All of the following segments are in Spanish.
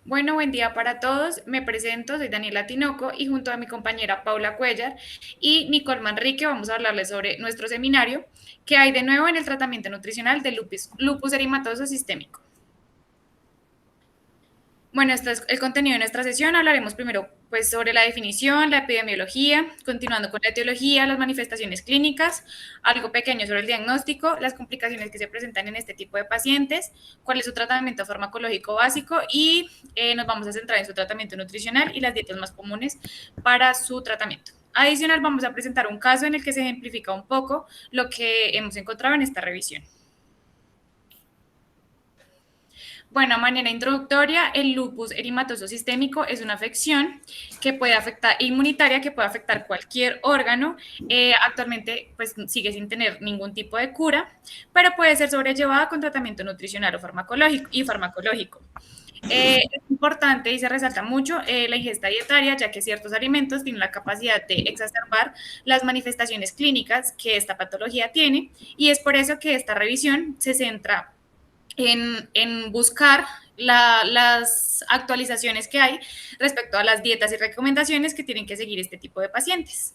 Bueno, buen día para todos. Me presento, soy Daniela Tinoco y junto a mi compañera Paula Cuellar y Nicole Manrique vamos a hablarles sobre nuestro seminario que hay de nuevo en el tratamiento nutricional de lupus eritematoso sistémico. Bueno, este es el contenido de nuestra sesión. Hablaremos primero pues, sobre la definición, la epidemiología, continuando con la etiología, las manifestaciones clínicas, algo pequeño sobre el diagnóstico, las complicaciones que se presentan en este tipo de pacientes, cuál es su tratamiento farmacológico básico y nos vamos a centrar en su tratamiento nutricional y las dietas más comunes para su tratamiento. Adicional, vamos a presentar un caso en el que se ejemplifica un poco lo que hemos encontrado en esta revisión. Bueno, a manera introductoria, el lupus eritematoso sistémico es una afección que puede afectar, inmunitaria, que puede afectar cualquier órgano. Actualmente, pues sigue sin tener ningún tipo de cura, pero puede ser sobrellevada con tratamiento nutricional o farmacológico. Es importante y se resalta mucho la ingesta dietaria, ya que ciertos alimentos tienen la capacidad de exacerbar las manifestaciones clínicas que esta patología tiene, y es por eso que esta revisión se centra en buscar las actualizaciones que hay respecto a las dietas y recomendaciones que tienen que seguir este tipo de pacientes.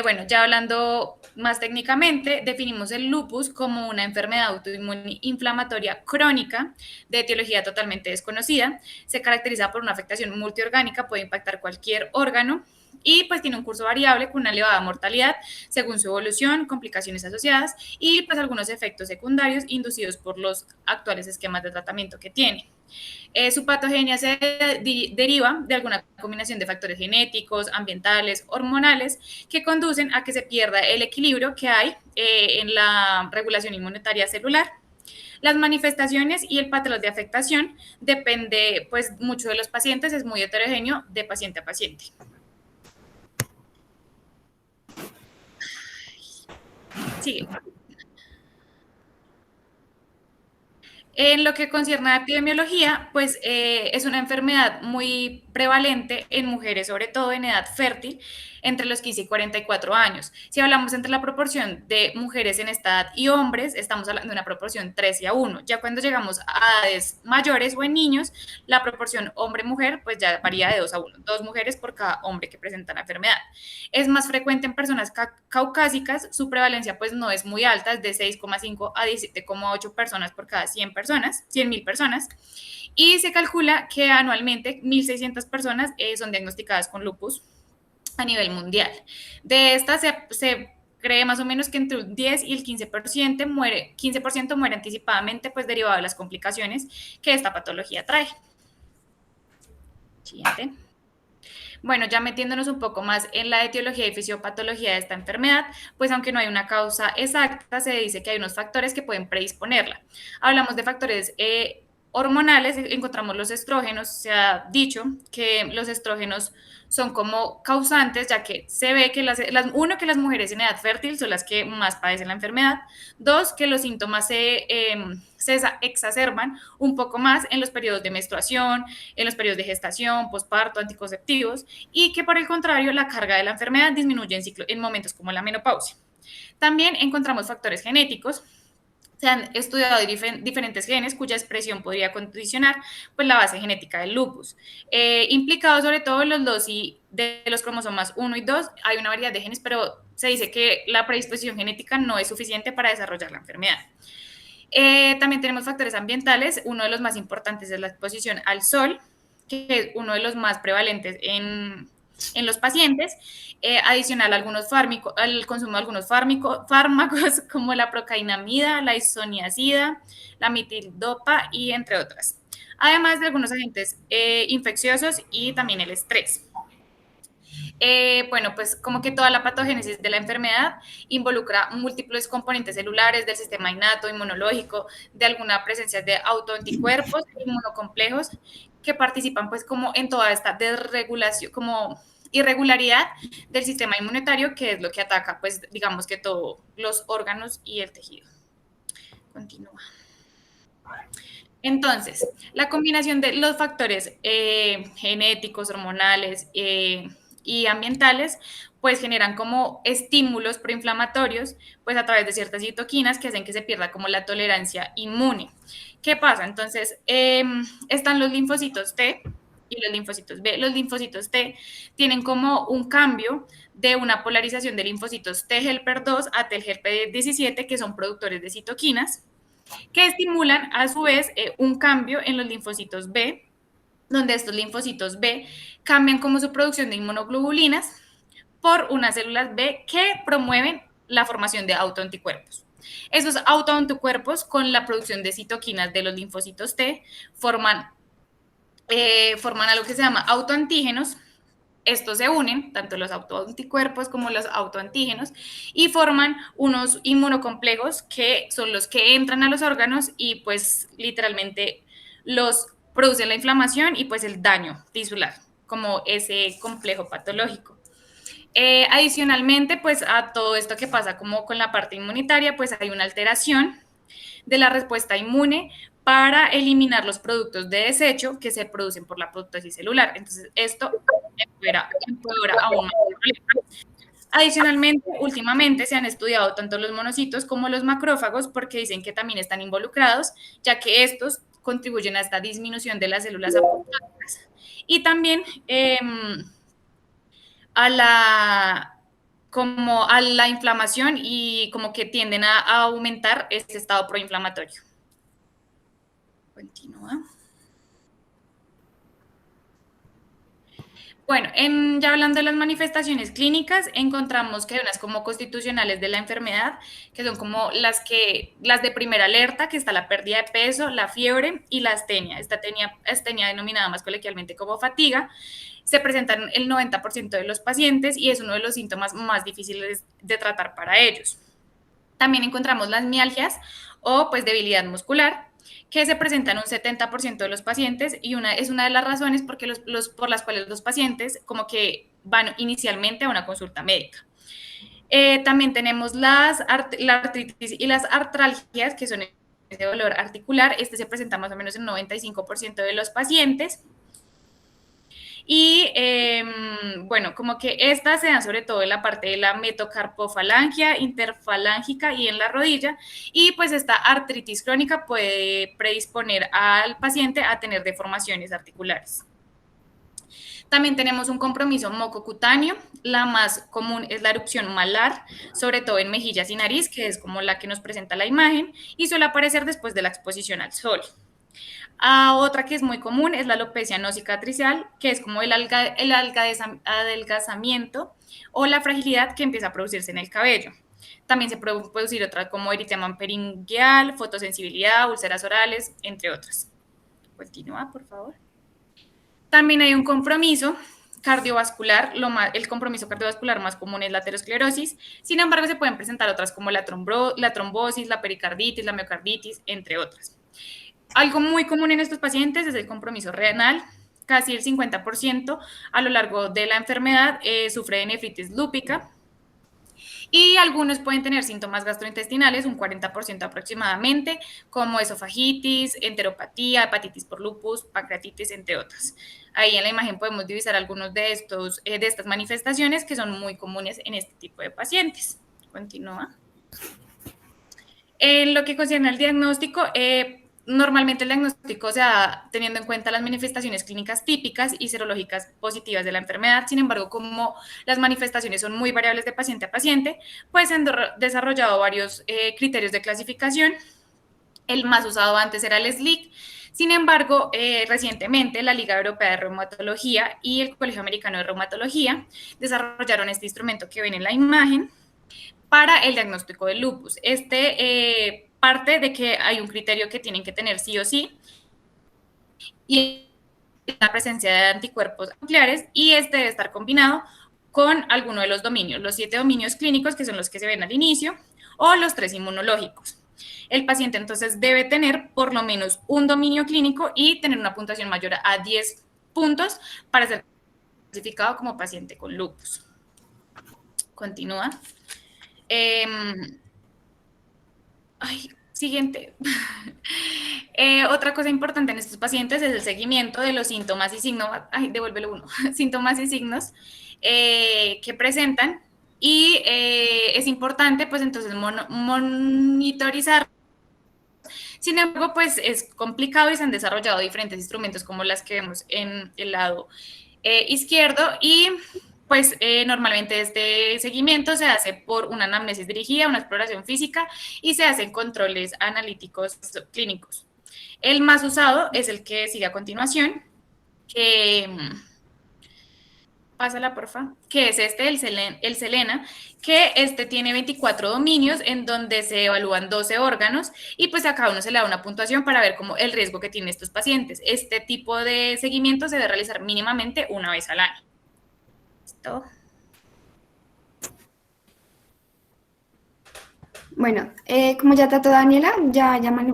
Bueno, ya hablando más técnicamente, definimos el lupus como una enfermedad autoinmune inflamatoria crónica de etiología totalmente desconocida. Se caracteriza por una afectación multiorgánica, puede impactar cualquier órgano y pues tiene un curso variable con una elevada mortalidad según su evolución, complicaciones asociadas y pues algunos efectos secundarios inducidos por los actuales esquemas de tratamiento que tiene. Su patogenia se deriva de alguna combinación de factores genéticos, ambientales, hormonales, que conducen a que se pierda el equilibrio que hay en la regulación inmunitaria celular. Las manifestaciones y el patrón de afectación depende pues mucho de los pacientes, es muy heterogéneo de paciente a paciente. Sigue. En lo que concierne a epidemiología, pues es una enfermedad muy prevalente en mujeres, sobre todo en edad fértil, entre los 15 y 44 años. Si hablamos entre la proporción de mujeres en esta edad y hombres, estamos hablando de una proporción 3:1. Ya cuando llegamos a edades mayores o en niños, la proporción hombre-mujer pues ya varía de 2:1, dos mujeres por cada hombre que presenta la enfermedad. Es más frecuente en personas caucásicas, su prevalencia pues no es muy alta, es de 6,5 a 17,8 personas por cada 100.000 personas, y se calcula que anualmente 1.600 personas son diagnosticadas con lupus a nivel mundial. De estas se cree más o menos que entre un 10 y el 15% muere anticipadamente, pues derivado de las complicaciones que esta patología trae. Siguiente. Bueno, ya metiéndonos un poco más en la etiología y fisiopatología de esta enfermedad, pues aunque no hay una causa exacta, se dice que hay unos factores que pueden predisponerla. Hablamos de factores hormonales, encontramos los estrógenos, se ha dicho que los estrógenos son como causantes, ya que se ve que uno, que las mujeres en edad fértil son las que más padecen la enfermedad, dos, que los síntomas se exacerban un poco más en los periodos de menstruación, en los periodos de gestación, posparto, anticonceptivos, y que por el contrario la carga de la enfermedad disminuye en momentos como la menopausia. También encontramos factores genéticos. Se han estudiado diferentes genes cuya expresión podría condicionar pues, la base genética del lupus. Implicados sobre todo los loci de los cromosomas 1 y 2, hay una variedad de genes, pero se dice que la predisposición genética no es suficiente para desarrollar la enfermedad. También tenemos factores ambientales. Uno de los más importantes es la exposición al sol, que es uno de los más prevalentes en los pacientes. Adicional al consumo de algunos fármacos como la procainamida, la isoniazida, la mitildopa y entre otras. Además de algunos agentes infecciosos y también el estrés. Bueno, pues como que toda la patogénesis de la enfermedad involucra múltiples componentes celulares del sistema innato, inmunológico, de alguna presencia de autoanticuerpos inmunocomplejos que participan pues como en toda esta desregulación, como irregularidad del sistema inmunitario, que es lo que ataca pues digamos que todos los órganos y el tejido. Continúa. Entonces, la combinación de los factores genéticos, hormonales y ambientales, pues generan como estímulos proinflamatorios, pues a través de ciertas citoquinas que hacen que se pierda como la tolerancia inmune. ¿Qué pasa? Entonces, están los linfocitos T y los linfocitos B. Los linfocitos T tienen como un cambio de una polarización de linfocitos T helper 2 a T helper 17, que son productores de citoquinas, que estimulan a su vez un cambio en los linfocitos B, donde estos linfocitos B cambian como su producción de inmunoglobulinas por unas células B que promueven la formación de autoanticuerpos. Esos autoanticuerpos, con la producción de citoquinas de los linfocitos T, forman algo que se llama autoantígenos. Estos se unen, tanto los autoanticuerpos como los autoantígenos, y forman unos inmunocomplejos que son los que entran a los órganos y pues literalmente los producen la inflamación y pues el daño tisular, como ese complejo patológico. Adicionalmente, pues a todo esto que pasa como con la parte inmunitaria, pues hay una alteración de la respuesta inmune para eliminar los productos de desecho que se producen por la apoptosis celular. Entonces, esto empeora aún más el problema. Adicionalmente, últimamente se han estudiado tanto los monocitos como los macrófagos porque dicen que también están involucrados, ya que estos contribuyen a esta disminución de las células apoptóticas. Y también a la como a la inflamación y como que tienden a aumentar este estado proinflamatorio. Continúa. Bueno, ya hablando de las manifestaciones clínicas, encontramos que hay unas como constitucionales de la enfermedad, que son como las de primera alerta, que está la pérdida de peso, la fiebre y la astenia. Esta astenia denominada más coloquialmente como fatiga, se presentan en el 90% de los pacientes y es uno de los síntomas más difíciles de tratar para ellos. También encontramos las mialgias o pues debilidad muscular, que se presentan en un 70% de los pacientes y es una de las razones por las cuales los pacientes como que van inicialmente a una consulta médica. También tenemos la artritis y las artralgias, que son ese dolor articular. Este se presenta más o menos en 95% de los pacientes. Y bueno, como que estas se dan sobre todo en la parte de la metocarpofalangia, interfalángica y en la rodilla. Y pues esta artritis crónica puede predisponer al paciente a tener deformaciones articulares. También tenemos un compromiso mucocutáneo. La más común es la erupción malar, sobre todo en mejillas y nariz, que es como la que nos presenta la imagen, y suele aparecer después de la exposición al sol. Otra que es muy común es la alopecia no cicatricial, que es como el adelgazamiento o la fragilidad que empieza a producirse en el cabello. También se puede producir otra como eritema peringueal, fotosensibilidad, úlceras orales, entre otras. Continúa, por favor. También hay un compromiso cardiovascular. El compromiso cardiovascular más común es la aterosclerosis. Sin embargo, se pueden presentar otras como la trombosis, la pericarditis, la miocarditis, entre otras. Algo muy común en estos pacientes es el compromiso renal. Casi el 50% a lo largo de la enfermedad sufre de nefritis lúpica. Y algunos pueden tener síntomas gastrointestinales, un 40% aproximadamente, como esofagitis, enteropatía, hepatitis por lupus, pancreatitis, entre otras. Ahí en la imagen podemos divisar algunos de estas manifestaciones que son muy comunes en este tipo de pacientes. Continúa. En lo que concierne al diagnóstico, normalmente el diagnóstico se da teniendo en cuenta las manifestaciones clínicas típicas y serológicas positivas de la enfermedad. Sin embargo, como las manifestaciones son muy variables de paciente a paciente, pues se han desarrollado varios criterios de clasificación. El más usado antes era el SLIC. Sin embargo, recientemente la Liga Europea de Reumatología y el Colegio Americano de Reumatología desarrollaron este instrumento que ven en la imagen para el diagnóstico del lupus. Parte de que hay un criterio que tienen que tener sí o sí, y la presencia de anticuerpos nucleares, y este debe estar combinado con alguno de los dominios, los 7 dominios clínicos, que son los que se ven al inicio, o los 3 inmunológicos. El paciente entonces debe tener por lo menos un dominio clínico y tener una puntuación mayor a 10 puntos para ser clasificado como paciente con lupus. Continúa. Siguiente. Otra cosa importante en estos pacientes es el seguimiento de los síntomas y signos. Devuélvelo uno. Síntomas y signos. que presentan y es importante pues entonces monitorizar. Sin embargo, pues es complicado y se han desarrollado diferentes instrumentos como las que vemos en el lado izquierdo y pues normalmente este seguimiento se hace por una anamnesis dirigida, una exploración física y se hacen controles analíticos clínicos. El más usado es el que sigue a continuación, que pásala porfa, que es este, el Selena, que este tiene 24 dominios en donde se evalúan 12 órganos y pues a cada uno se le da una puntuación para ver cómo el riesgo que tienen estos pacientes. Este tipo de seguimiento se debe realizar mínimamente una vez al año. ¿Listo? Bueno, como ya trató Daniela, ya me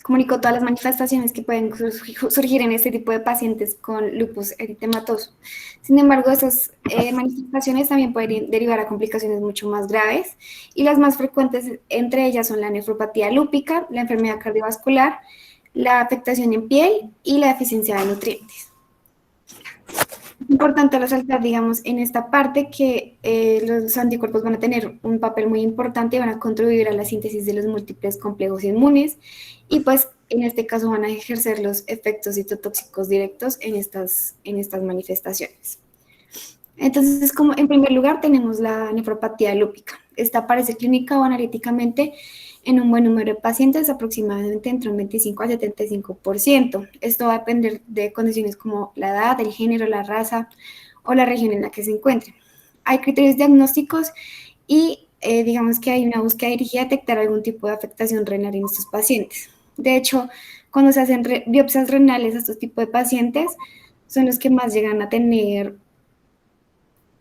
comunicó todas las manifestaciones que pueden surgir en este tipo de pacientes con lupus eritematoso. Sin embargo, esas manifestaciones también pueden derivar a complicaciones mucho más graves y las más frecuentes entre ellas son la nefropatía lúpica, la enfermedad cardiovascular, la afectación en piel y la deficiencia de nutrientes. Importante resaltar, digamos, en esta parte que los anticuerpos van a tener un papel muy importante y van a contribuir a la síntesis de los múltiples complejos inmunes y pues en este caso van a ejercer los efectos citotóxicos directos en estas manifestaciones. Entonces, como en primer lugar tenemos la nefropatía lúpica. Esta aparece clínica o analíticamente en un buen número de pacientes, aproximadamente entre un 25 al 75%. Esto va a depender de condiciones como la edad, el género, la raza o la región en la que se encuentren. Hay criterios diagnósticos y digamos que hay una búsqueda dirigida a detectar algún tipo de afectación renal en estos pacientes. De hecho, cuando se hacen biopsias renales a estos tipos de pacientes, son los que más llegan a tener.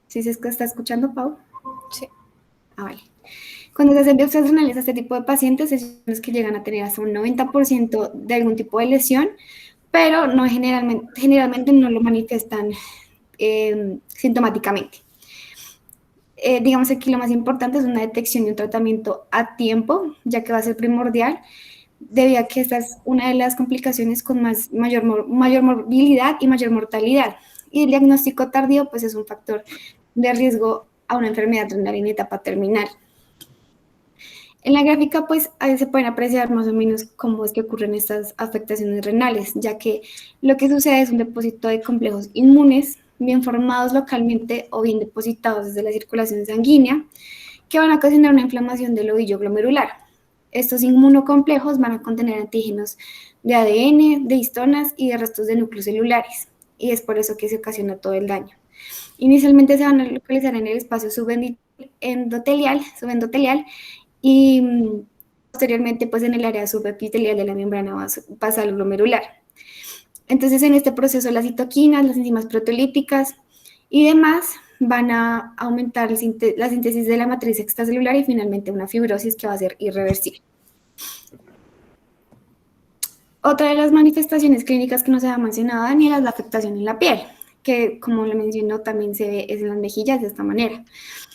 ¿Sí se está escuchando, Pau? Sí. Ah, vale. Cuando se hacen biopsias renales a este tipo de pacientes, son los que llegan a tener hasta un 90% de algún tipo de lesión, pero no generalmente no lo manifiestan sintomáticamente. Digamos aquí lo más importante es una detección y un tratamiento a tiempo, ya que va a ser primordial, debido a que esta es una de las complicaciones con mayor morbilidad y mayor mortalidad. Y el diagnóstico tardío, pues es un factor de riesgo a una enfermedad renal en etapa terminal. En la gráfica, pues, ahí se pueden apreciar más o menos cómo es que ocurren estas afectaciones renales, ya que lo que sucede es un depósito de complejos inmunes bien formados localmente o bien depositados desde la circulación sanguínea, que van a ocasionar una inflamación del ovillo glomerular. Estos inmunocomplejos van a contener antígenos de ADN, de histonas y de restos de núcleos celulares, y es por eso que se ocasiona todo el daño. Inicialmente se van a localizar en el espacio subendotelial y posteriormente pues en el área subepitelial de la membrana basal glomerular. Entonces en este proceso las citoquinas, las enzimas proteolíticas y demás van a aumentar la síntesis de la matriz extracelular y finalmente una fibrosis que va a ser irreversible. Otra de las manifestaciones clínicas que no se ha mencionado, Daniela, es la afectación en la piel, que como lo mencionó también se ve en las mejillas de esta manera.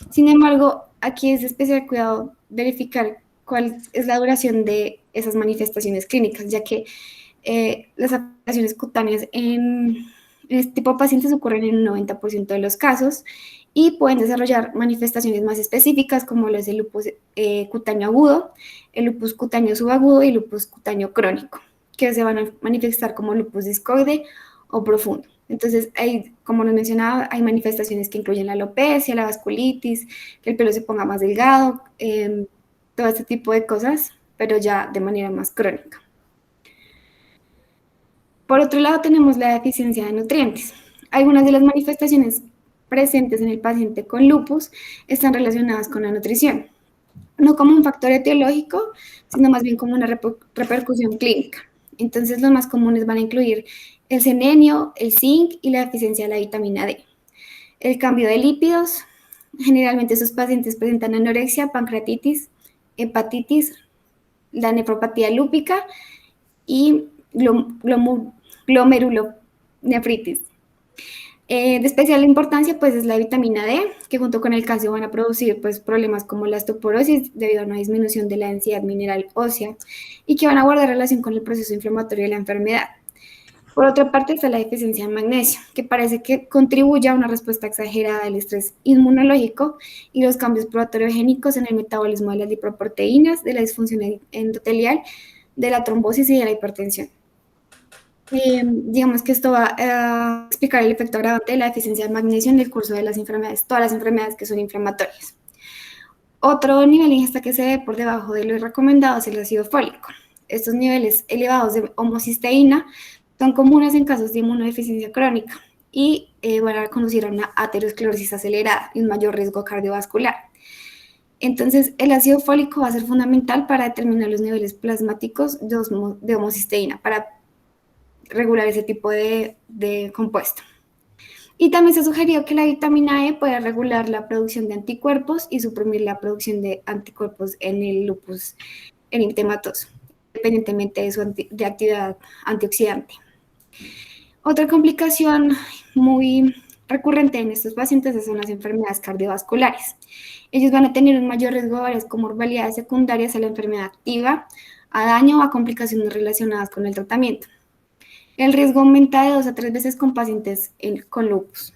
Sin embargo, aquí es de especial cuidado verificar cuál es la duración de esas manifestaciones clínicas, ya que las afectaciones cutáneas en este tipo de pacientes ocurren en un 90% de los casos y pueden desarrollar manifestaciones más específicas como lo es el lupus cutáneo agudo, el lupus cutáneo subagudo y el lupus cutáneo crónico, que se van a manifestar como lupus discoide o profundo. Entonces, como nos mencionaba, hay manifestaciones que incluyen la alopecia, la vasculitis, que el pelo se ponga más delgado, todo este tipo de cosas, pero ya de manera más crónica. Por otro lado, tenemos la deficiencia de nutrientes. Algunas de las manifestaciones presentes en el paciente con lupus están relacionadas con la nutrición, no como un factor etiológico, sino más bien como una repercusión clínica. Entonces, los más comunes van a incluir el selenio, el zinc y la deficiencia de la vitamina D. El cambio de lípidos, generalmente esos pacientes presentan anorexia, pancreatitis, hepatitis, la nefropatía lúpica y glomerulonefritis. De especial importancia pues es la vitamina D, que junto con el calcio van a producir pues problemas como la osteoporosis debido a una disminución de la densidad mineral ósea y que van a guardar relación con el proceso inflamatorio de la enfermedad. Por otra parte está la deficiencia de magnesio, que parece que contribuye a una respuesta exagerada del estrés inmunológico y los cambios proteogénicos en el metabolismo de las lipoproteínas, de la disfunción endotelial, de la trombosis y de la hipertensión. Digamos que esto va a explicar el efecto agravante de la deficiencia de magnesio en el curso de las enfermedades, todas las enfermedades que son inflamatorias. Otro nivel de ingesta que se ve por debajo de lo recomendado es el ácido fólico. Estos niveles elevados de homocisteína son comunes en casos de inmunodeficiencia crónica y van a conducir a una aterosclerosis acelerada y un mayor riesgo cardiovascular. Entonces, el ácido fólico va a ser fundamental para determinar los niveles plasmáticos de homocisteína, para regular ese tipo de compuesto. Y también se sugirió que la vitamina E puede regular la producción de anticuerpos y suprimir la producción de anticuerpos en el lupus eritematoso, independientemente de su actividad antioxidante. Otra complicación muy recurrente en estos pacientes son las enfermedades cardiovasculares. Ellos van a tener un mayor riesgo de varias comorbilidades secundarias a la enfermedad activa, a daño o a complicaciones relacionadas con el tratamiento. El riesgo aumenta de 2 a 3 veces con pacientes con lupus.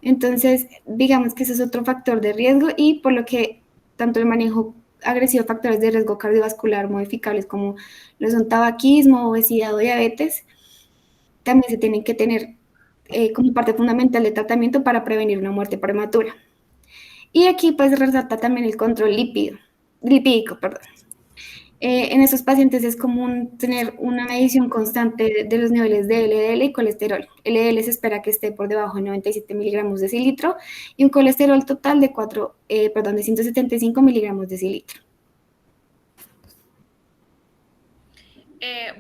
Entonces, digamos que ese es otro factor de riesgo y por lo que tanto el manejo agresivo de factores de riesgo cardiovascular modificables como lo son tabaquismo, obesidad o diabetes, también se tienen que tener como parte fundamental del tratamiento para prevenir una muerte prematura. Y aquí pues resalta también el control lipídico, perdón. En estos pacientes es común tener una medición constante de los niveles de LDL y colesterol. LDL se espera que esté por debajo de 97 miligramos de decilitro y un colesterol total de 175 miligramos de decilitro.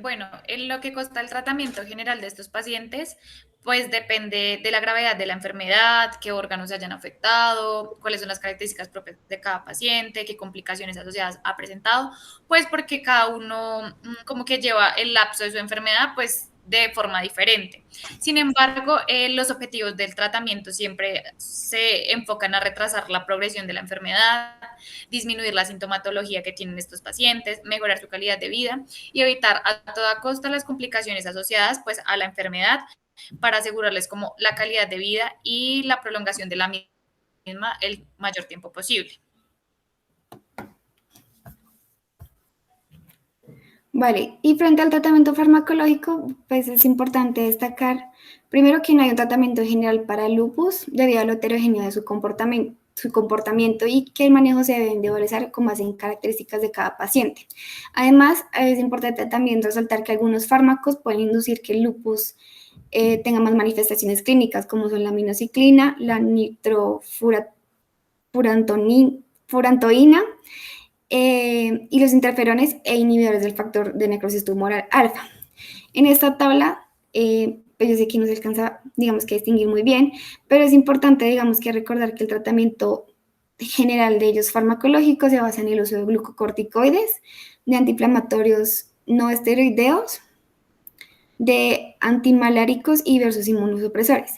Bueno, en lo que consta el tratamiento general de estos pacientes, pues depende de la gravedad de la enfermedad, qué órganos se hayan afectado, cuáles son las características propias de cada paciente, qué complicaciones asociadas ha presentado, pues porque cada uno como que lleva el lapso de su enfermedad, pues de forma diferente. Sin embargo, los objetivos del tratamiento siempre se enfocan a retrasar la progresión de la enfermedad, disminuir la sintomatología que tienen estos pacientes, mejorar su calidad de vida y evitar a toda costa las complicaciones asociadas pues a la enfermedad para asegurarles como la calidad de vida y la prolongación de la misma el mayor tiempo posible. Vale, y frente al tratamiento farmacológico, pues es importante destacar, primero, que no hay un tratamiento general para el lupus debido a la heterogeneidad de su comportamiento y que el manejo se debe individualizar con base en características de cada paciente. Además, es importante también resaltar que algunos fármacos pueden inducir que el lupus tenga más manifestaciones clínicas, como son la aminociclina, la nitrofurantoína, y los interferones e inhibidores del factor de necrosis tumoral alfa. En esta tabla, pues yo sé que no se alcanza, digamos, que distinguir muy bien, pero es importante, digamos, que recordar que el tratamiento general de ellos farmacológicos se basa en el uso de glucocorticoides, de antiinflamatorios no esteroideos, de antimaláricos y diversos inmunosupresores.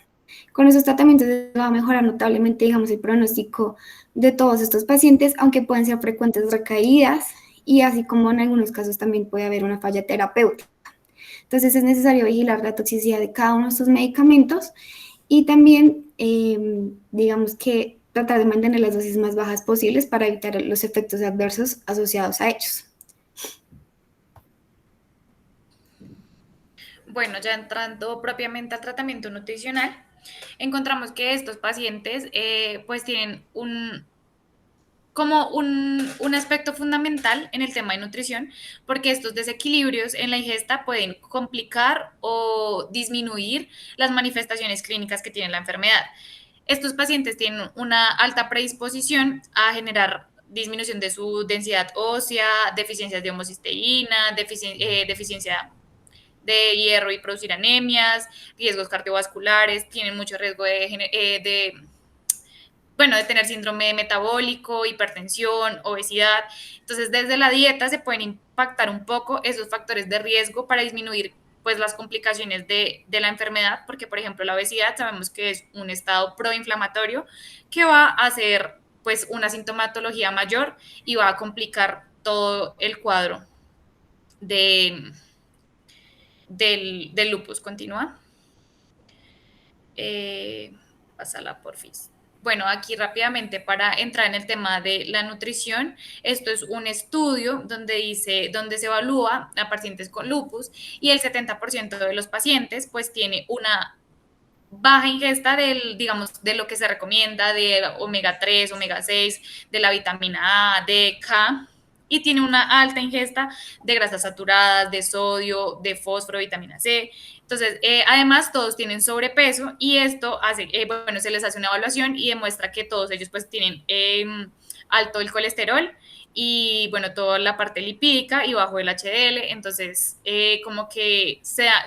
Con esos tratamientos se va a mejorar notablemente, digamos, el pronóstico de todos estos pacientes, aunque pueden ser frecuentes recaídas y así como en algunos casos también puede haber una falla terapéutica. Entonces es necesario vigilar la toxicidad de cada uno de estos medicamentos y también, digamos que tratar de mantener las dosis más bajas posibles para evitar los efectos adversos asociados a ellos. Bueno, ya entrando propiamente al tratamiento nutricional, encontramos que estos pacientes pues tienen un aspecto fundamental en el tema de nutrición, porque estos desequilibrios en la ingesta pueden complicar o disminuir las manifestaciones clínicas que tiene la enfermedad. Estos pacientes tienen una alta predisposición a generar disminución de su densidad ósea, deficiencias de homocisteína, deficiencia de hierro y producir anemias, riesgos cardiovasculares, tienen mucho riesgo de tener síndrome metabólico, hipertensión, obesidad. Entonces, desde la dieta se pueden impactar un poco esos factores de riesgo para disminuir pues las complicaciones de la enfermedad, porque por ejemplo la obesidad sabemos que es un estado proinflamatorio que va a hacer pues una sintomatología mayor y va a complicar todo el cuadro de, del lupus. Continúa. Pásala, porfis. Bueno, aquí rápidamente para entrar en el tema de la nutrición, esto es un estudio donde se evalúa a pacientes con lupus y el 70% de los pacientes pues tiene una baja ingesta digamos, de lo que se recomienda, de omega 3, omega 6, de la vitamina A, D, K, y tiene una alta ingesta de grasas saturadas, de sodio, de fósforo, vitamina C. Entonces, además, todos tienen sobrepeso y esto hace, bueno, se les hace una evaluación y demuestra que todos ellos pues tienen alto el colesterol y bueno, toda la parte lipídica y bajo el HDL. Entonces, como que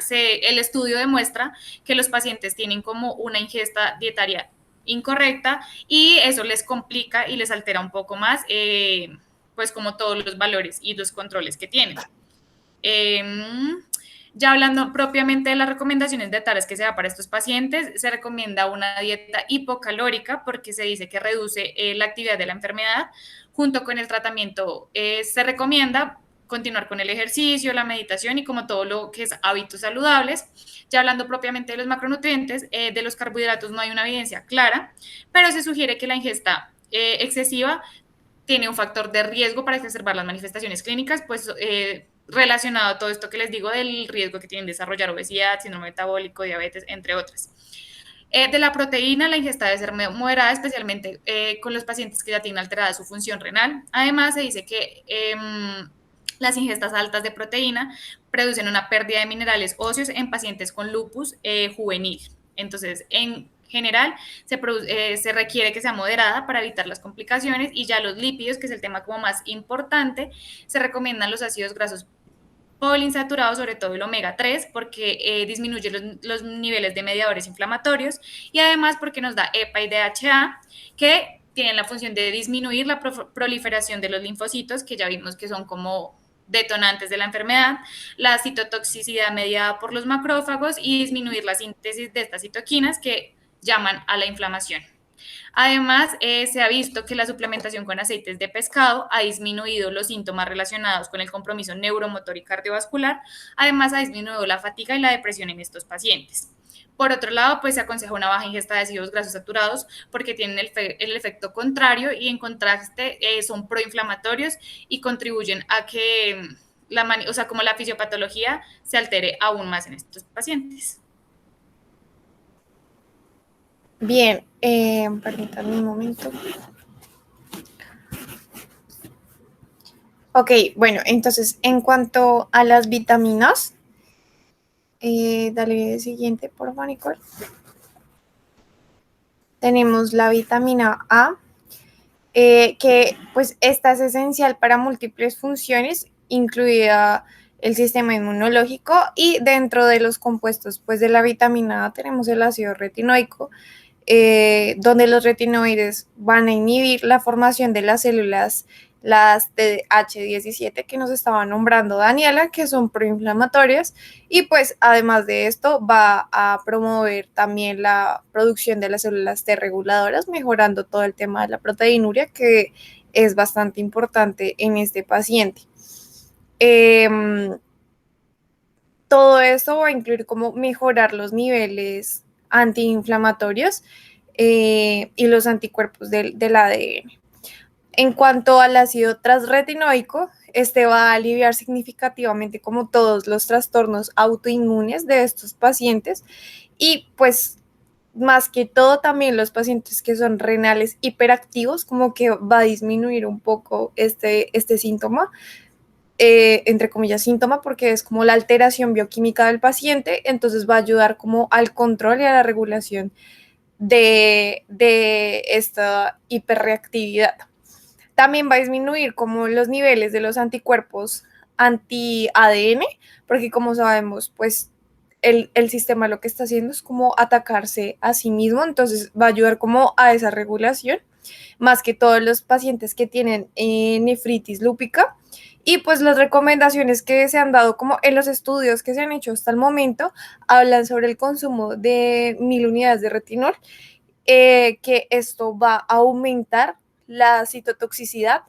el estudio demuestra que los pacientes tienen como una ingesta dietaria incorrecta y eso les complica y les altera un poco más, pues como todos los valores y los controles que tienen. Eh, ya hablando propiamente de las recomendaciones dietarias que se da para estos pacientes, se recomienda una dieta hipocalórica porque se dice que reduce la actividad de la enfermedad. Junto con el tratamiento, se recomienda continuar con el ejercicio, la meditación y como todo lo que es hábitos saludables. Ya hablando propiamente de los macronutrientes, de los carbohidratos no hay una evidencia clara, pero se sugiere que la ingesta excesiva tiene un factor de riesgo para exacerbar las manifestaciones clínicas, pues relacionado a todo esto que les digo del riesgo que tienen de desarrollar obesidad, síndrome metabólico, diabetes, entre otras. De la proteína, la ingesta debe ser moderada, especialmente con los pacientes que ya tienen alterada su función renal. Además, se dice que las ingestas altas de proteína producen una pérdida de minerales óseos en pacientes con lupus juvenil. Entonces, en general, se requiere que sea moderada para evitar las complicaciones y ya los lípidos, que es el tema como más importante, se recomiendan los ácidos grasos poliinsaturados, sobre todo el omega 3, porque disminuye los niveles de mediadores inflamatorios y además porque nos da EPA y DHA, que tienen la función de disminuir la proliferación de los linfocitos, que ya vimos que son como detonantes de la enfermedad, la citotoxicidad mediada por los macrófagos y disminuir la síntesis de estas citoquinas que llaman a la inflamación. Además, se ha visto que la suplementación con aceites de pescado ha disminuido los síntomas relacionados con el compromiso neuromotor y cardiovascular. Además, ha disminuido la fatiga y la depresión en estos pacientes. Por otro lado, pues se aconseja una baja ingesta de ácidos grasos saturados porque tienen el efecto contrario y en contraste son proinflamatorios y contribuyen a que o sea, como la fisiopatología se altere aún más en estos pacientes. Bien, permítanme un momento. Ok, bueno, entonces en cuanto a las vitaminas, dale siguiente, por favor, Nicole. Tenemos la vitamina A, que pues esta es esencial para múltiples funciones, incluida el sistema inmunológico, y dentro de los compuestos pues de la vitamina A tenemos el ácido retinoico, donde los retinoides van a inhibir la formación de las células, las TH17 que nos estaba nombrando Daniela, que son proinflamatorias, y pues además de esto va a promover también la producción de las células T reguladoras, mejorando todo el tema de la proteinuria, que es bastante importante en este paciente. Todo esto va a incluir cómo mejorar los niveles antiinflamatorios y los anticuerpos del ADN. En cuanto al ácido transretinoico, este va a aliviar significativamente como todos los trastornos autoinmunes de estos pacientes y pues más que todo también los pacientes que son renales hiperactivos, como que va a disminuir un poco este síntoma, entre comillas síntoma, porque es como la alteración bioquímica del paciente, entonces va a ayudar como al control y a la regulación de esta hiperreactividad. También va a disminuir como los niveles de los anticuerpos anti-ADN, porque como sabemos, pues el sistema lo que está haciendo es como atacarse a sí mismo, entonces va a ayudar como a esa regulación, más que todos los pacientes que tienen nefritis lúpica. Y pues las recomendaciones que se han dado como en los estudios que se han hecho hasta el momento hablan sobre el consumo de 1000 unidades de retinol, que esto va a aumentar la citotoxicidad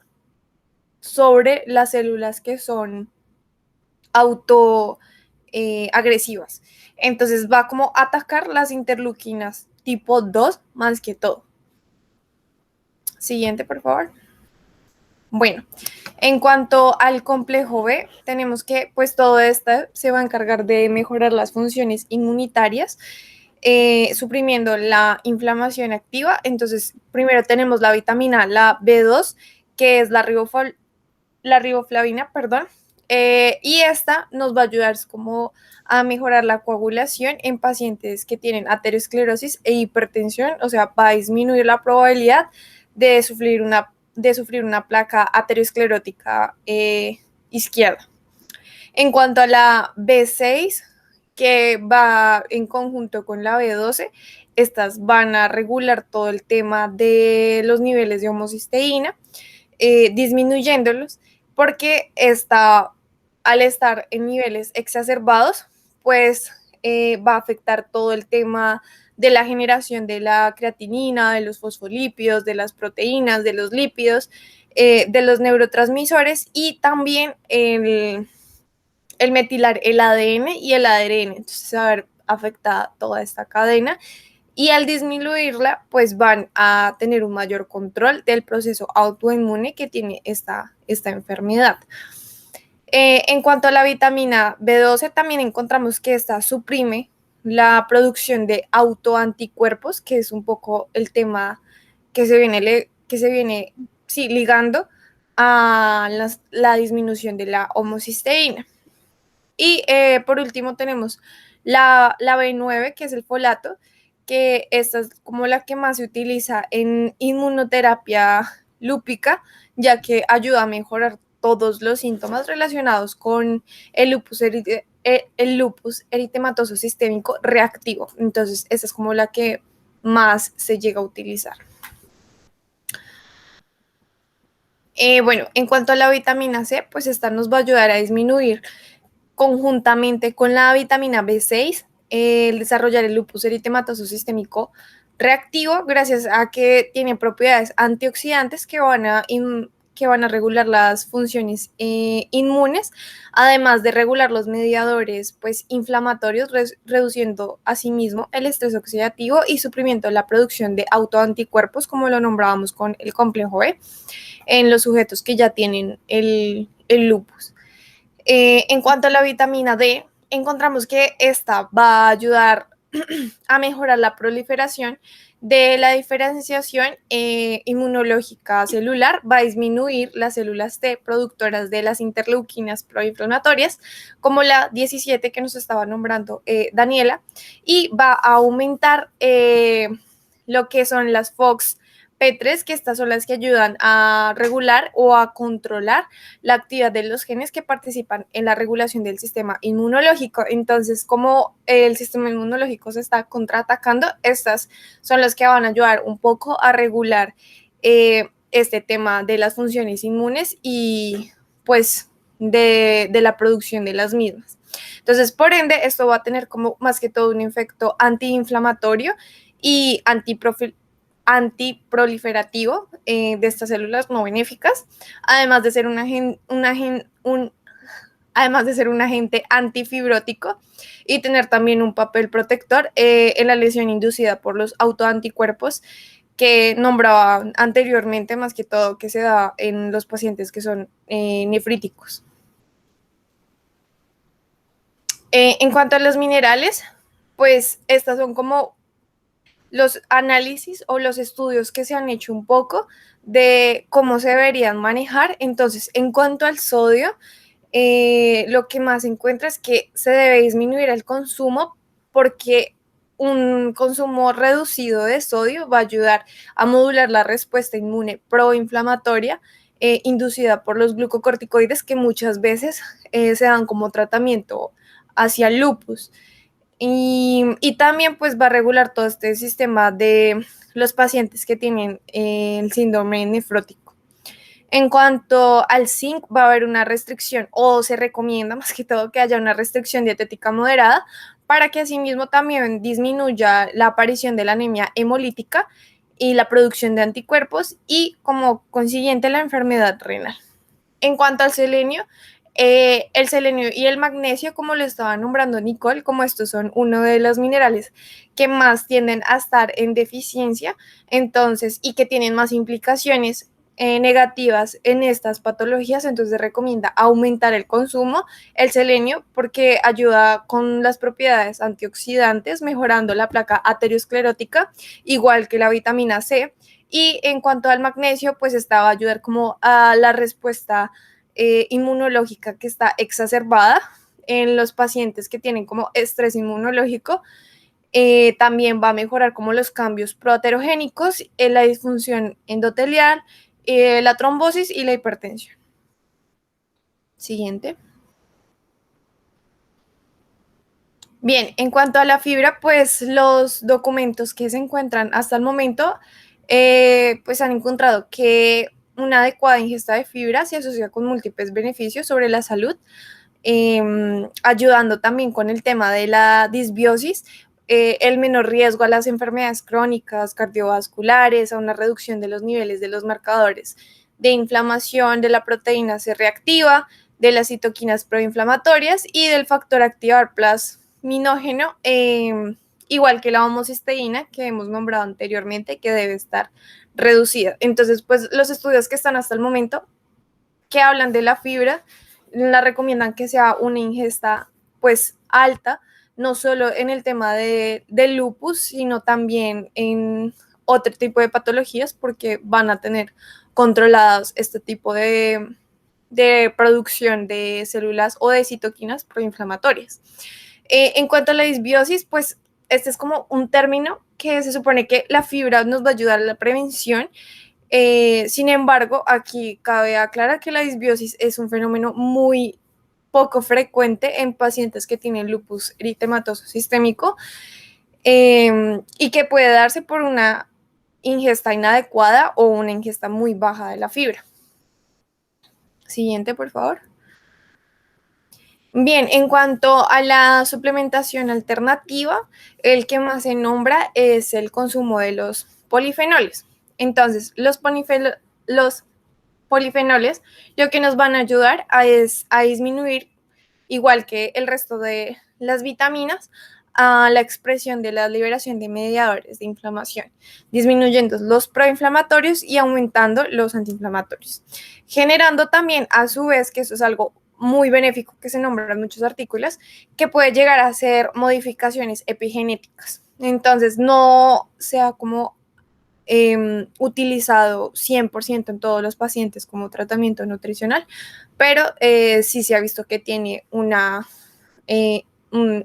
sobre las células que son agresivas. Entonces va como a atacar las interleuquinas tipo 2 más que todo. Siguiente, por favor. Bueno, en cuanto al complejo B, tenemos que pues todo esto se va a encargar de mejorar las funciones inmunitarias, suprimiendo la inflamación activa. Entonces, primero tenemos la vitamina, la B2, que es la riboflavina, perdón, y esta nos va a ayudar como a mejorar la coagulación en pacientes que tienen aterosclerosis e hipertensión, o sea, va a disminuir la probabilidad de sufrir una placa aterosclerótica izquierda. En cuanto a la B6, que va en conjunto con la B12, estas van a regular todo el tema de los niveles de homocisteína, disminuyéndolos, porque al estar en niveles exacerbados, pues va a afectar todo el tema de la generación de la creatinina, de los fosfolípidos, de las proteínas, de los lípidos, de los neurotransmisores y también el metilar el ADN y el ARN. Entonces se va a ver afectada toda esta cadena y al disminuirla, pues van a tener un mayor control del proceso autoinmune que tiene esta enfermedad. En cuanto a la vitamina B12, también encontramos que esta suprime la producción de autoanticuerpos, que es un poco el tema que se viene ligando a la disminución de la homocisteína. Y por último tenemos la B9, que es el folato, que esta es como la que más se utiliza en inmunoterapia lúpica, ya que ayuda a mejorar todos los síntomas relacionados con el lupus eritematoso sistémico reactivo. Entonces, esta es como la que más se llega a utilizar. Bueno, en cuanto a la vitamina C, pues esta nos va a ayudar a disminuir conjuntamente con la vitamina B6 el desarrollar el lupus eritematoso sistémico reactivo, gracias a que tiene propiedades antioxidantes que van a regular las funciones inmunes, además de regular los mediadores pues, inflamatorios, reduciendo asimismo el estrés oxidativo y suprimiendo la producción de autoanticuerpos, como lo nombrábamos con el complejo B, en los sujetos que ya tienen el lupus. En cuanto a la vitamina D, encontramos que esta va a ayudar a mejorar la proliferación de la diferenciación inmunológica celular, va a disminuir las células T productoras de las interleuquinas proinflamatorias, como la 17 que nos estaba nombrando Daniela, y va a aumentar lo que son las FOXP3, que estas son las que ayudan a regular o a controlar la actividad de los genes que participan en la regulación del sistema inmunológico. Entonces, como el sistema inmunológico se está contraatacando, estas son las que van a ayudar un poco a regular este tema de las funciones inmunes y pues de la producción de las mismas. Entonces, por ende, esto va a tener como más que todo un efecto antiinflamatorio y antiproliferativo de estas células no benéficas, además de ser un agente antifibrótico y tener también un papel protector en la lesión inducida por los autoanticuerpos que nombraba anteriormente, más que todo que se da en los pacientes que son nefríticos. En cuanto a los minerales, pues estas son como los análisis o los estudios que se han hecho un poco de cómo se deberían manejar. Entonces, en cuanto al sodio, lo que más se encuentra es que se debe disminuir el consumo porque un consumo reducido de sodio va a ayudar a modular la respuesta inmune proinflamatoria inducida por los glucocorticoides que muchas veces se dan como tratamiento hacia el lupus. Y también pues va a regular todo este sistema de los pacientes que tienen el síndrome nefrótico. En cuanto al zinc, va a haber una restricción o se recomienda más que todo que haya una restricción dietética moderada para que asimismo también disminuya la aparición de la anemia hemolítica y la producción de anticuerpos y como consiguiente la enfermedad renal. En cuanto al selenio, El selenio y el magnesio, como lo estaba nombrando Nicole, como estos son uno de los minerales que más tienden a estar en deficiencia, entonces, y que tienen más implicaciones negativas en estas patologías, entonces recomienda aumentar el consumo, el selenio, porque ayuda con las propiedades antioxidantes, mejorando la placa aterosclerótica, igual que la vitamina C. Y en cuanto al magnesio, pues esta va a ayudar como a la respuesta inmunológica que está exacerbada en los pacientes que tienen como estrés inmunológico. También va a mejorar como los cambios proaterogénicos, la disfunción endotelial, la trombosis y la hipertensión. Siguiente. Bien, en cuanto a la fibra, pues los documentos que se encuentran hasta el momento, pues han encontrado que una adecuada ingesta de fibra se asocia con múltiples beneficios sobre la salud, ayudando también con el tema de la disbiosis, el menor riesgo a las enfermedades crónicas, cardiovasculares, a una reducción de los niveles de los marcadores de inflamación, de la proteína C reactiva, de las citoquinas proinflamatorias y del factor activar plasminógeno, igual que la homocisteína que hemos nombrado anteriormente, que debe estar reducida. Entonces, pues los estudios que están hasta el momento que hablan de la fibra la recomiendan que sea una ingesta pues alta, no solo en el tema del lupus, sino también en otro tipo de patologías, porque van a tener controlados este tipo de producción de células o de citoquinas proinflamatorias. En cuanto a la disbiosis, pues este es como un término que se supone que la fibra nos va a ayudar a la prevención. Sin embargo, aquí cabe aclarar que la disbiosis es un fenómeno muy poco frecuente en pacientes que tienen lupus eritematoso sistémico, y que puede darse por una ingesta inadecuada o una ingesta muy baja de la fibra. Siguiente, por favor. Bien, en cuanto a la suplementación alternativa, el que más se nombra es el consumo de los polifenoles. Entonces, los polifenoles lo que nos van a ayudar es a disminuir, igual que el resto de las vitaminas, a la expresión de la liberación de mediadores de inflamación, disminuyendo los proinflamatorios y aumentando los antiinflamatorios, generando también a su vez, que eso es algo muy benéfico que se nombra en muchos artículos, que puede llegar a ser modificaciones epigenéticas. Entonces, no sea como utilizado 100% en todos los pacientes como tratamiento nutricional, pero sí se ha visto que tiene una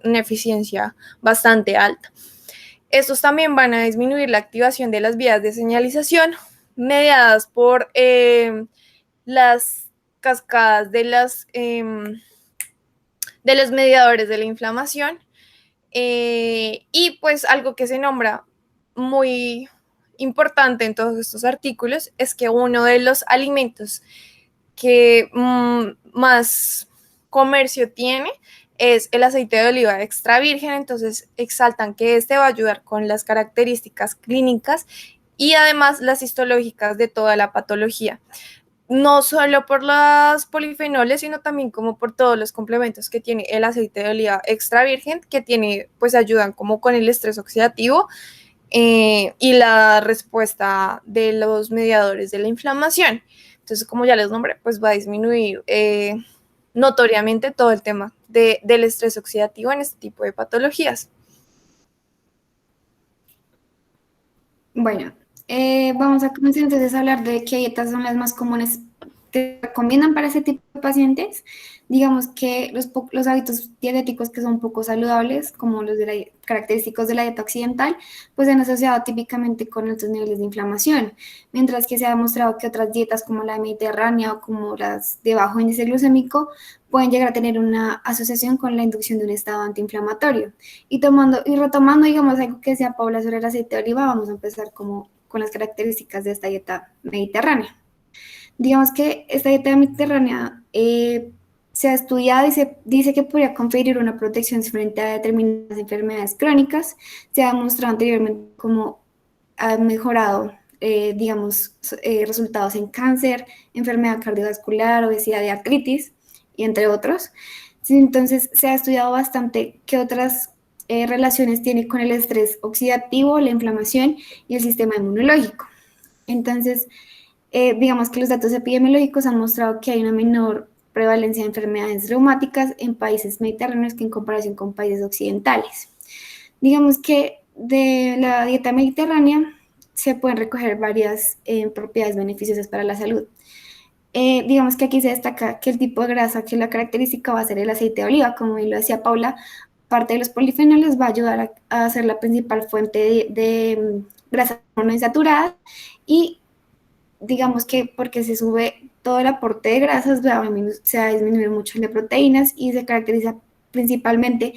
eficiencia bastante alta. Estos también van a disminuir la activación de las vías de señalización mediadas por las cascadas de los mediadores de la inflamación, y pues algo que se nombra muy importante en todos estos artículos es que uno de los alimentos que más comercio tiene es el aceite de oliva extra virgen, entonces exaltan que este va a ayudar con las características clínicas y además las histológicas de toda la patología, no solo por los polifenoles, sino también como por todos los complementos que tiene el aceite de oliva extra virgen, que tiene, pues ayudan como con el estrés oxidativo, y la respuesta de los mediadores de la inflamación. Entonces, como ya les nombré, pues va a disminuir notoriamente todo el tema del estrés oxidativo en este tipo de patologías. Bueno, vamos a comenzar entonces a hablar de qué dietas son las más comunes que recomiendan para ese tipo de pacientes. Digamos que los hábitos dietéticos que son poco saludables, como los característicos de la dieta occidental, pues se han asociado típicamente con altos niveles de inflamación, mientras que se ha demostrado que otras dietas como la mediterránea o como las de bajo índice glucémico pueden llegar a tener una asociación con la inducción de un estado antiinflamatorio. Y retomando, digamos, algo que decía Paula sobre el aceite de oliva, vamos a empezar como con las características de esta dieta mediterránea. Digamos que esta dieta mediterránea se ha estudiado y se dice que podría conferir una protección frente a determinadas enfermedades crónicas. Se ha demostrado anteriormente cómo ha mejorado, resultados en cáncer, enfermedad cardiovascular, obesidad y artritis. y entre otros. Sí, entonces se ha estudiado bastante qué otras relaciones tiene con el estrés oxidativo, la inflamación y el sistema inmunológico. Entonces, digamos que los datos epidemiológicos han mostrado que hay una menor prevalencia de enfermedades reumáticas en países mediterráneos que en comparación con países occidentales. Digamos que de la dieta mediterránea se pueden recoger varias propiedades beneficiosas para la salud. Digamos que aquí se destaca que el tipo de grasa, que la característica va a ser el aceite de oliva, como bien lo decía Paula, parte de los polifenoles va a ayudar a ser la principal fuente de grasas monoinsaturadas y digamos que porque se sube todo el aporte de grasas, se va a disminuir mucho el de proteínas y se caracteriza principalmente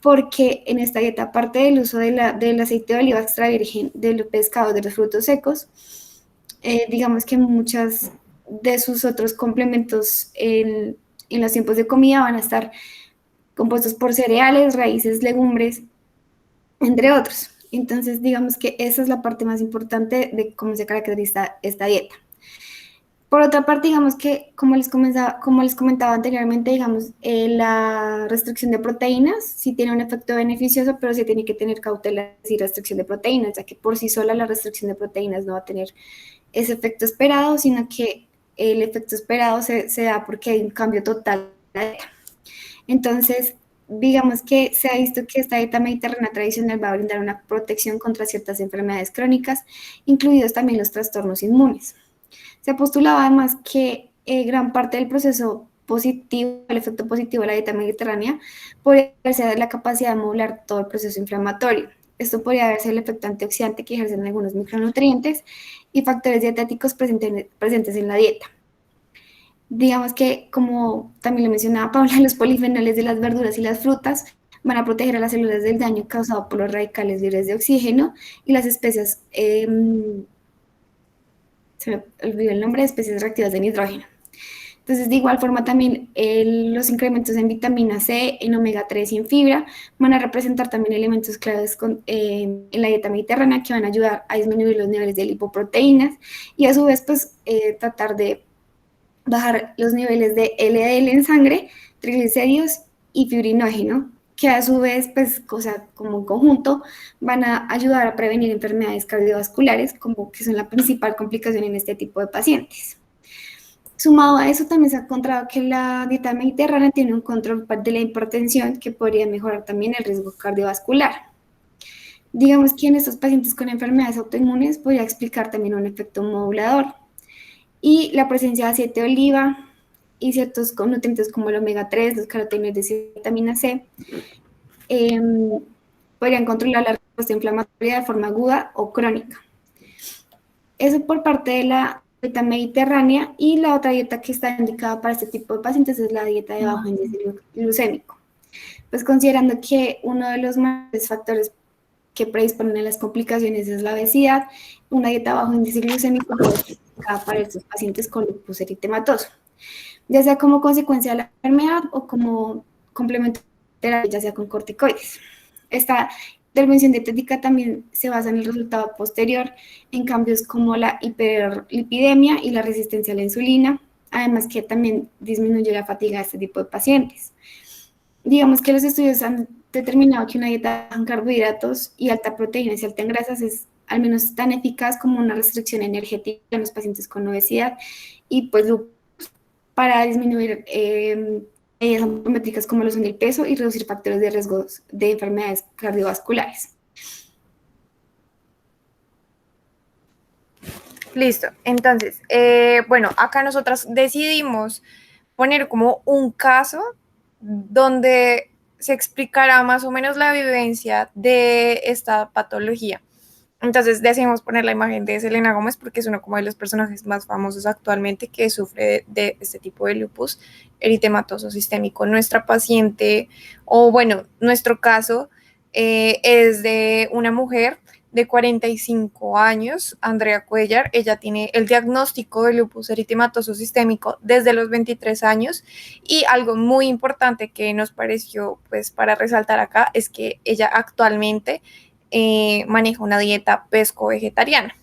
porque en esta dieta, aparte del uso del aceite de oliva extra virgen, del pescado, de los frutos secos, digamos que muchas de sus otros complementos en los tiempos de comida van a estar compuestos por cereales, raíces, legumbres, entre otros. Entonces, digamos que esa es la parte más importante de cómo se caracteriza esta dieta. Por otra parte, digamos que, como les comentaba anteriormente, digamos, la restricción de proteínas sí tiene un efecto beneficioso, pero se tiene que tener cautela y restricción de proteínas, ya que por sí sola la restricción de proteínas no va a tener ese efecto esperado, sino que el efecto esperado se da porque hay un cambio total de la dieta. Entonces, digamos que se ha visto que esta dieta mediterránea tradicional va a brindar una protección contra ciertas enfermedades crónicas, incluidos también los trastornos inmunes. Se ha postulado además que gran parte del proceso positivo, el efecto positivo de la dieta mediterránea, podría ser la capacidad de modular todo el proceso inflamatorio. Esto podría verse el efecto antioxidante que ejercen algunos micronutrientes y factores dietéticos presentes en la dieta. Digamos que, como también lo mencionaba Paula, los polifenoles de las verduras y las frutas van a proteger a las células del daño causado por los radicales libres de oxígeno y las especies, se me olvidó el nombre, de especies reactivas de nitrógeno. Entonces, de igual forma también los incrementos en vitamina C, en omega 3 y en fibra van a representar también elementos claves en la dieta mediterránea que van a ayudar a disminuir los niveles de lipoproteínas y a su vez pues tratar de bajar los niveles de LDL en sangre, triglicéridos y fibrinógeno, que a su vez, pues, como en conjunto, van a ayudar a prevenir enfermedades cardiovasculares, como que son la principal complicación en este tipo de pacientes. Sumado a eso, también se ha encontrado que la dieta mediterránea tiene un control de la hipertensión que podría mejorar también el riesgo cardiovascular. Digamos que en estos pacientes con enfermedades autoinmunes podría explicar también un efecto modulador. Y la presencia de aceite de oliva y ciertos nutrientes como el omega 3, los carotenoides y vitamina C, podrían controlar la respuesta inflamatoria de forma aguda o crónica. Eso por parte de la dieta mediterránea, y la otra dieta que está indicada para este tipo de pacientes es la dieta de bajo índice glucémico. Pues considerando que uno de los mayores factores que predisponen a las complicaciones es la obesidad, una dieta bajo índice glucémico puede ser indicada para estos pacientes con lupus eritematoso, ya sea como consecuencia de la enfermedad o como complemento de terapia, ya sea con corticoides. Esta intervención dietética también se basa en el resultado posterior en cambios como la hiperlipidemia y la resistencia a la insulina, además que también disminuye la fatiga de este tipo de pacientes. Digamos que los estudios han determinado que una dieta baja en carbohidratos y alta proteína y alta en grasas es al menos tan eficaz como una restricción energética en los pacientes con obesidad y pues para disminuir métricas como lo son el peso y reducir factores de riesgo de enfermedades cardiovasculares. Listo. Entonces, bueno, acá nosotras decidimos poner como un caso donde se explicará más o menos la vivencia de esta patología. Entonces decidimos poner la imagen de Selena Gómez porque es uno como de los personajes más famosos actualmente que sufre de este tipo de lupus eritematoso sistémico. Nuestra paciente, o bueno, nuestro caso es de una mujer de 45 años, Andrea Cuellar. Ella tiene el diagnóstico de lupus eritematoso sistémico desde los 23 años y algo muy importante que nos pareció pues para resaltar acá es que ella actualmente maneja una dieta pesco-vegetariana.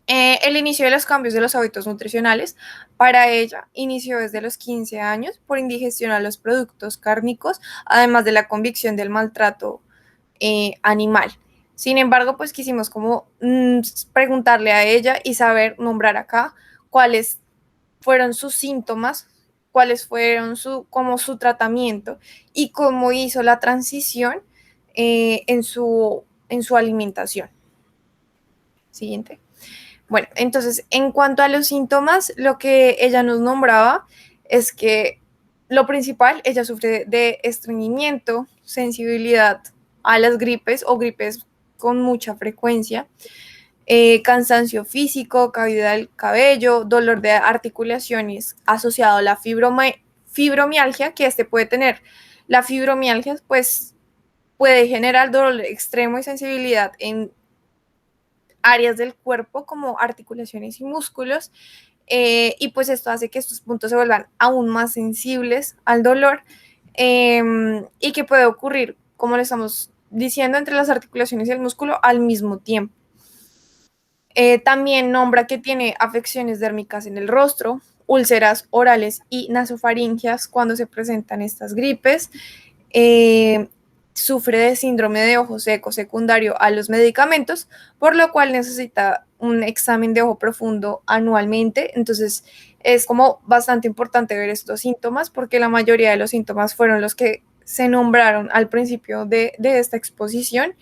El inicio de los cambios de los hábitos nutricionales para ella inició desde los 15 años por indigestión a los productos cárnicos, además de la convicción del maltrato animal. Sin embargo, pues quisimos como preguntarle a ella y saber nombrar acá cuáles fueron sus síntomas, cuáles fueron como su tratamiento y cómo hizo la transición en su alimentación. Siguiente. Bueno, entonces, en cuanto a los síntomas, lo que ella nos nombraba es que lo principal, ella sufre de estreñimiento, sensibilidad a las gripes o gripes con mucha frecuencia, cansancio físico, caída del cabello, dolor de articulaciones asociado a la fibromialgia, que puede tener. La fibromialgia, pues, puede generar dolor extremo y sensibilidad en áreas del cuerpo como articulaciones y músculos, y pues esto hace que estos puntos se vuelvan aún más sensibles al dolor, y que puede ocurrir, como le estamos diciendo, entre las articulaciones y el músculo al mismo tiempo. También nombra que tiene afecciones dérmicas en el rostro, úlceras orales y nasofaringias cuando se presentan estas gripes. Sufre de síndrome de ojo seco secundario a los medicamentos, por lo cual necesita un examen de ojo profundo anualmente. Entonces es como bastante importante ver estos síntomas porque la mayoría de los síntomas fueron los que se nombraron al principio de esta exposición.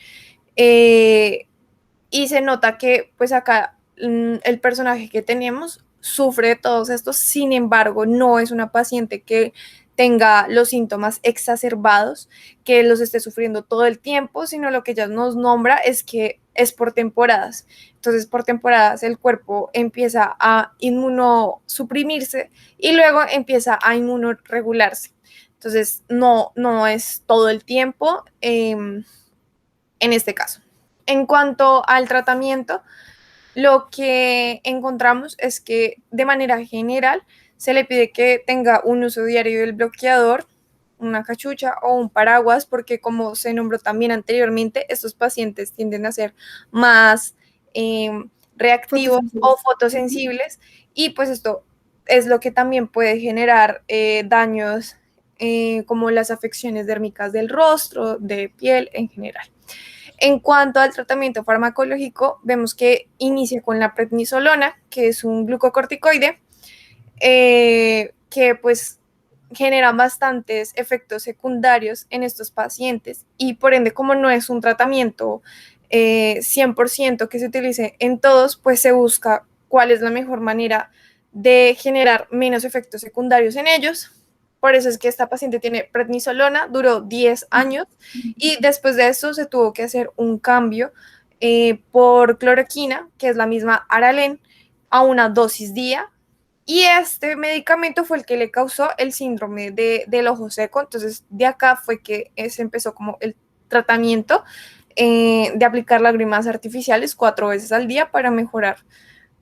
Y se nota que pues acá el personaje que tenemos sufre de todos estos, sin embargo no es una paciente que tenga los síntomas exacerbados, que los esté sufriendo todo el tiempo, sino lo que ella nos nombra es que es por temporadas. Entonces, por temporadas el cuerpo empieza a inmunosuprimirse y luego empieza a inmunoregularse. Entonces, no es todo el tiempo en este caso. En cuanto al tratamiento, lo que encontramos es que de manera general se le pide que tenga un uso diario del bloqueador, una cachucha o un paraguas, porque como se nombró también anteriormente, estos pacientes tienden a ser más reactivos o fotosensibles, y pues esto es lo que también puede generar daños como las afecciones dérmicas del rostro, de piel en general. En cuanto al tratamiento farmacológico, vemos que inicia con la prednisolona, que es un glucocorticoide, que pues genera bastantes efectos secundarios en estos pacientes y por ende, como no es un tratamiento 100% que se utilice en todos, pues se busca cuál es la mejor manera de generar menos efectos secundarios en ellos. Por eso es que esta paciente tiene prednisolona, duró 10 años y después de eso se tuvo que hacer un cambio por cloroquina, que es la misma Aralen, a una dosis día. Y este medicamento fue el que le causó el síndrome del ojo seco. Entonces, de acá fue que se empezó como el tratamiento de aplicar lágrimas artificiales 4 veces al día para mejorar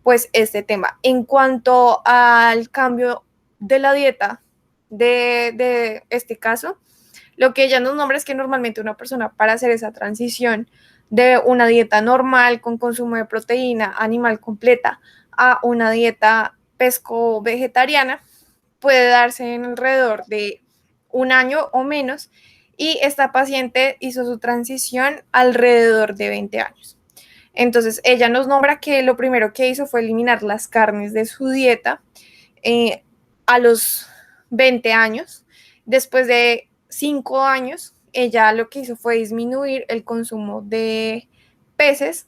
pues este tema. En cuanto al cambio de la dieta de este caso, lo que ella nos nombra es que normalmente una persona para hacer esa transición de una dieta normal con consumo de proteína animal completa a una dieta pesco-vegetariana puede darse en alrededor de un año o menos, y esta paciente hizo su transición alrededor de 20 años. Entonces, ella nos nombra que lo primero que hizo fue eliminar las carnes de su dieta a los 20 años. Después de 5 años, ella lo que hizo fue disminuir el consumo de peces.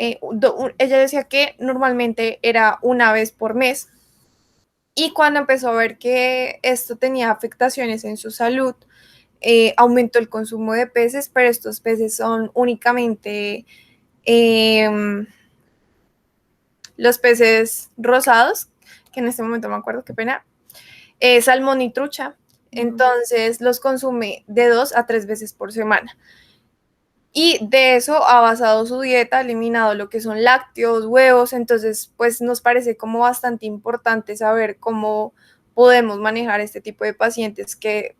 Ella decía que normalmente era una vez por mes, y cuando empezó a ver que esto tenía afectaciones en su salud, aumentó el consumo de peces, pero estos peces son únicamente los peces rosados, que en este momento me acuerdo, qué pena, salmón y trucha. Entonces los consume de 2 a 3 veces por semana. Y de eso ha basado su dieta, ha eliminado lo que son lácteos, huevos. Entonces, pues nos parece como bastante importante saber cómo podemos manejar este tipo de pacientes que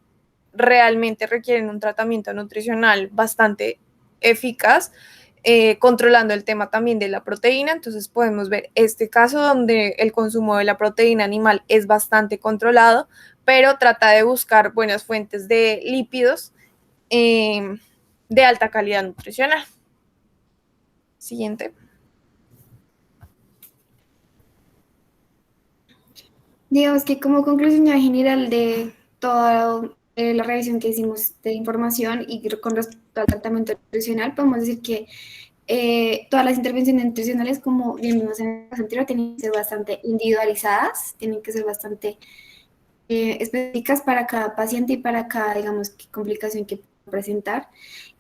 realmente requieren un tratamiento nutricional bastante eficaz, controlando el tema también de la proteína. Entonces podemos ver este caso donde el consumo de la proteína animal es bastante controlado, pero trata de buscar buenas fuentes de lípidos de alta calidad nutricional. Siguiente. Digamos que como conclusión ya general de toda la revisión que hicimos de información y con respecto al tratamiento nutricional, podemos decir que todas las intervenciones nutricionales, como bien vimos en el caso anterior, tienen que ser bastante individualizadas, tienen que ser bastante específicas para cada paciente y para cada, digamos, complicación que pueda presentar,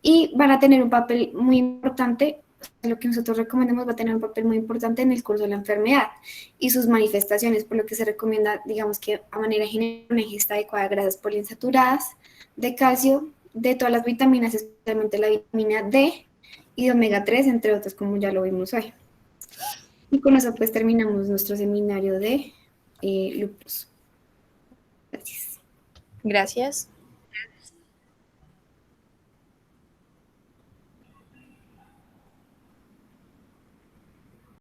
y van a tener un papel muy importante. Lo que nosotros recomendamos va a tener un papel muy importante en el curso de la enfermedad y sus manifestaciones, por lo que se recomienda, digamos, que a manera general una ingesta adecuada de grasas poliinsaturadas, de calcio, de todas las vitaminas, especialmente la vitamina D y de omega 3, entre otros, como ya lo vimos hoy. Y con eso pues terminamos nuestro seminario de lupus. Gracias. Gracias.